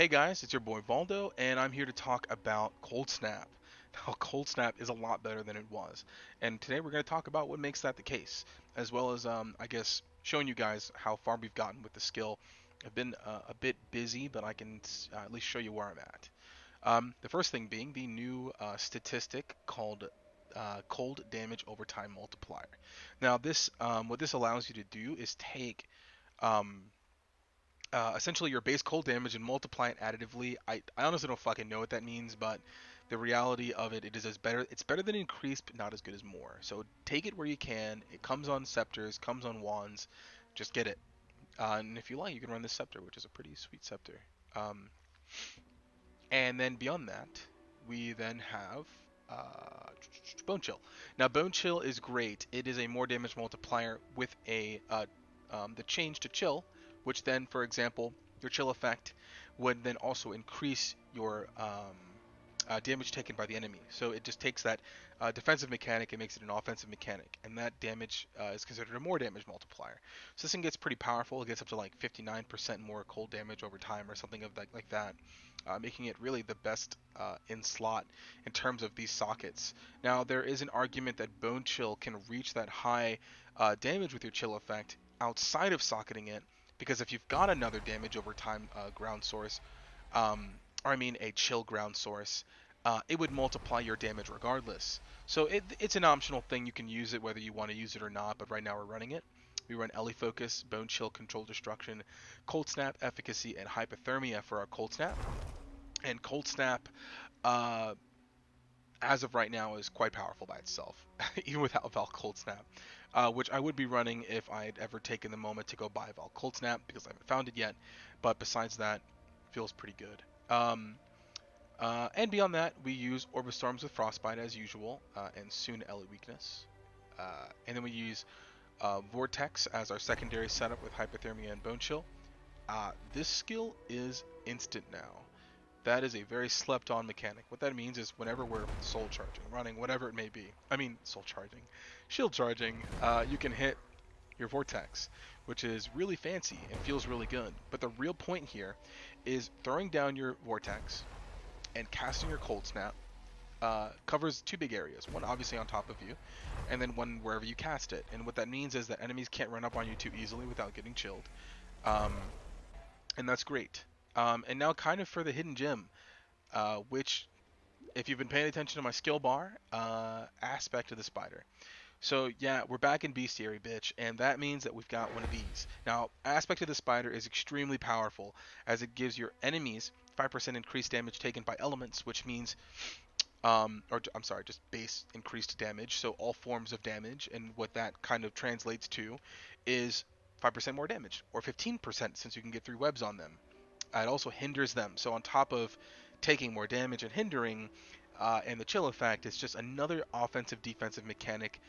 Hey guys, it's your boy Valdo, and I'm here to talk about Cold Snap. Now, Cold Snap is a lot better than it was, and today we're going to talk about what makes that the case, as well as, I guess, showing you guys how far we've gotten with the skill. I've been a bit busy, but I can at least show you where I'm at. The first thing being the new statistic called Cold Damage Over Time Multiplier. Now, what this allows you to do is take um, essentially your base cold damage and multiply it additively. I honestly don't fucking know what that means, but the reality of it is it's better than increased, but not as good as more. So take it where you can. It comes on scepters, comes on wands. Just get it. And if you like, you can run this scepter, which is a pretty sweet scepter. Um, and then beyond that, we then have Bone Chill. Now, Bone Chill is great. It is a more damage multiplier with the change to Chill, which then, for example, your Chill effect would then also increase your damage taken by the enemy. So it just takes that defensive mechanic and makes it an offensive mechanic, and that damage is considered a more damage multiplier. So this thing gets pretty powerful. It gets up to like 59% more cold damage over time, or something of like that, making it really the best in slot in terms of these sockets. Now there is an argument that Bone Chill can reach that high damage with your Chill effect outside of socketing it, because if you've got another damage over time ground source, or I mean a chill ground source, it would multiply your damage regardless. So it's an optional thing. You can use it whether you want to use it or not, but right now we're running it. We run Ellie Focus, Bone Chill, Control Destruction, Cold Snap, Efficacy, and Hypothermia for our Cold Snap. And Cold Snap, uh, as of right now, is quite powerful by itself, even without Val Cold Snap, which I would be running if I'd ever taken the moment to go buy Val Cold Snap, because I haven't found it yet. But besides that, feels pretty good. And beyond that, we use Orbistorms with Frostbite as usual, and soon Ellie Weakness. And then we use Vortex as our secondary setup with Hypothermia and Bone Chill. This skill is instant now. That is a very slept on mechanic. What that means is whenever we're soul charging, running, whatever it may be, I mean soul charging, shield charging, you can hit your Vortex, which is really fancy and feels really good. But the real point here is throwing down your Vortex and casting your Cold Snap covers two big areas. One obviously on top of you, and then one wherever you cast it. And what that means is that enemies can't run up on you too easily without getting chilled. Um, and that's great. And now kind of for the hidden gem, which if you've been paying attention to my skill bar, aspect of the spider. So yeah, we're back in bestiary, bitch, and that means that we've got one of these. Now, aspect of the spider is extremely powerful, as it gives your enemies 5% increased damage taken by elements, which means, or I'm sorry, just base increased damage, so all forms of damage, and what that kind of translates to is 5% more damage, or 15% since you can get 3 webs on them. It also hinders them, so on top of taking more damage and hindering, and the chill effect, it's just another offensive defensive mechanic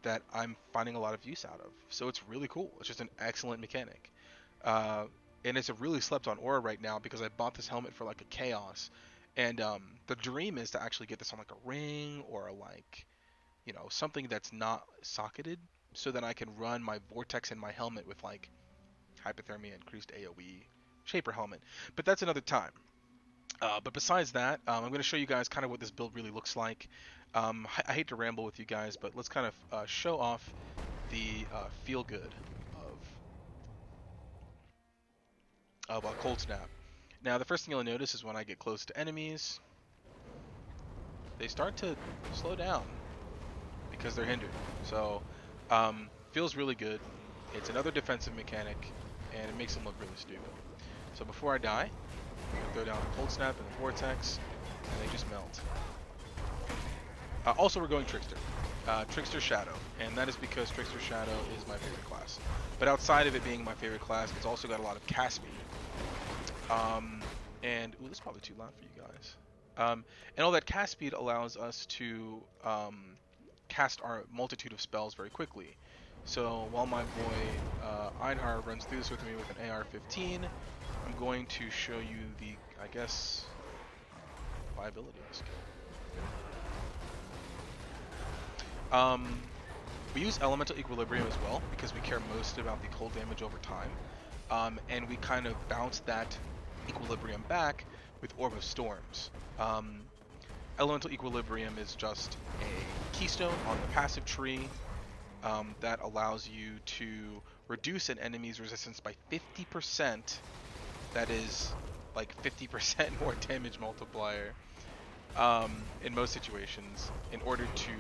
that I'm finding a lot of use out of. So it's really cool. It's just an excellent mechanic. And it's a really slept on aura right now because I bought this helmet for like a chaos. And the dream is to actually get this on like a ring or like, something that's not socketed, so that I can run my Vortex in my helmet with like Hypothermia, increased AoE, Shaper helmet. But that's another time. But besides that, I'm going to show you guys kind of what this build really looks like. I hate to ramble with you guys, but let's kind of show off the feel good of Cold Snap. Now, the first thing you'll notice is when I get close to enemies, they start to slow down because they're hindered. So, feels really good. It's another defensive mechanic, and it makes them look really stupid. So before I die, I'm going to throw down a Cold Snap and a Vortex, and they just melt. Also, we're going Trickster. Trickster Shadow, and that is because Trickster Shadow is my favorite class. But outside of it being my favorite class, it's also got a lot of cast speed. Ooh, this is probably too loud for you guys. And all that cast speed allows us to cast our multitude of spells very quickly. So while my boy Einhar runs through this with me with an AR-15, I'm going to show you the, I guess, viability of this skill. We use Elemental Equilibrium as well, because we care most about the cold damage over time. And we kind of bounce that Equilibrium back with Orb of Storms. Um, Elemental Equilibrium is just a keystone on the passive tree that allows you to reduce an enemy's resistance by 50%. That is like 50% more damage multiplier in most situations in order to,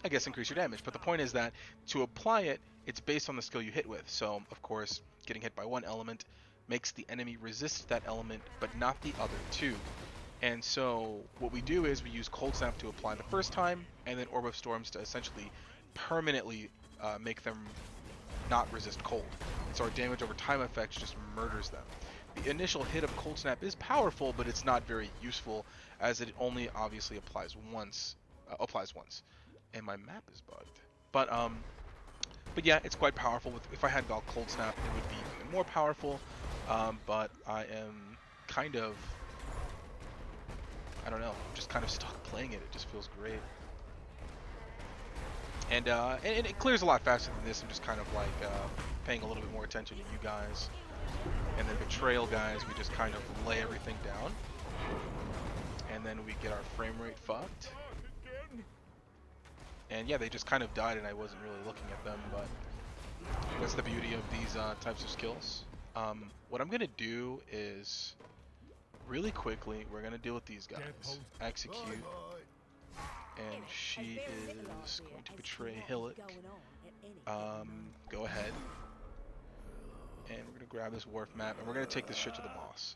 I guess, increase your damage. But the point is that to apply it, it's based on the skill you hit with. So, of course, getting hit by one element makes the enemy resist that element, but not the other two. And so what we do is we use Cold Snap to apply the first time, and then Orb of Storms to essentially permanently make them not resist cold. And so our damage over time effect just murders them. The initial hit of Cold Snap is powerful, but it's not very useful as it only obviously applies once. And my map is bugged. But yeah, it's quite powerful. If I had Val Cold Snap, it would be even more powerful. But I am kind of, I don't know, just kind of stuck playing it. It just feels great. And it clears a lot faster than this. I'm just kind of like paying a little bit more attention to you guys. And then Betrayal guys, we just kind of lay everything down. And then we get our frame rate fucked. And yeah, they just kind of died and I wasn't really looking at them, but that's the beauty of these types of skills. What I'm going to do is, really quickly, we're going to deal with these guys. Execute. And she is going to betray Hillock. Go ahead. And we're going to grab this wharf map, and we're going to take this shit to the boss.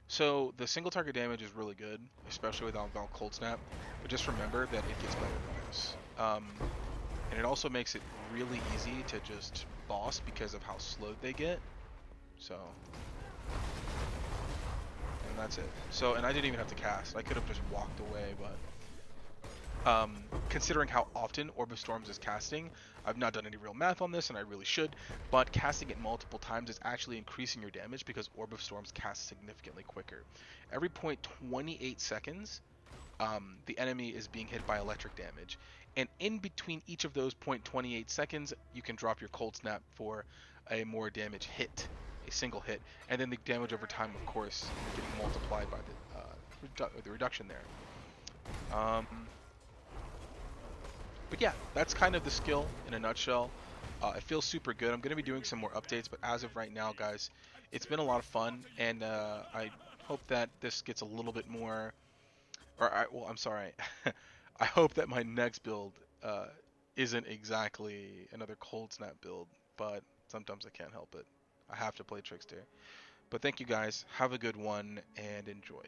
So the single target damage is really good, especially without Val Cold Snap. But just remember that it gets better than this. And it also makes it really easy to just boss because of how slowed they get. So, and that's it. So, and I didn't even have to cast. I could have just walked away, but considering how often Orb of Storms is casting, I've not done any real math on this, and I really should, but casting it multiple times is actually increasing your damage because Orb of Storms casts significantly quicker. Every 0.28 seconds, the enemy is being hit by electric damage, and in between each of those 0.28 seconds, you can drop your Cold Snap for a more damage hit, a single hit, and then the damage over time, of course, getting multiplied by the reduction there. But yeah, that's kind of the skill in a nutshell. It feels super good. I'm going to be doing some more updates, but as of right now, guys, it's been a lot of fun, and I hope that this gets a little bit more, well, I'm sorry. I hope that my next build isn't exactly another Cold Snap build, but sometimes I can't help it. I have to play Trickster. But thank you guys. Have a good one, and enjoy.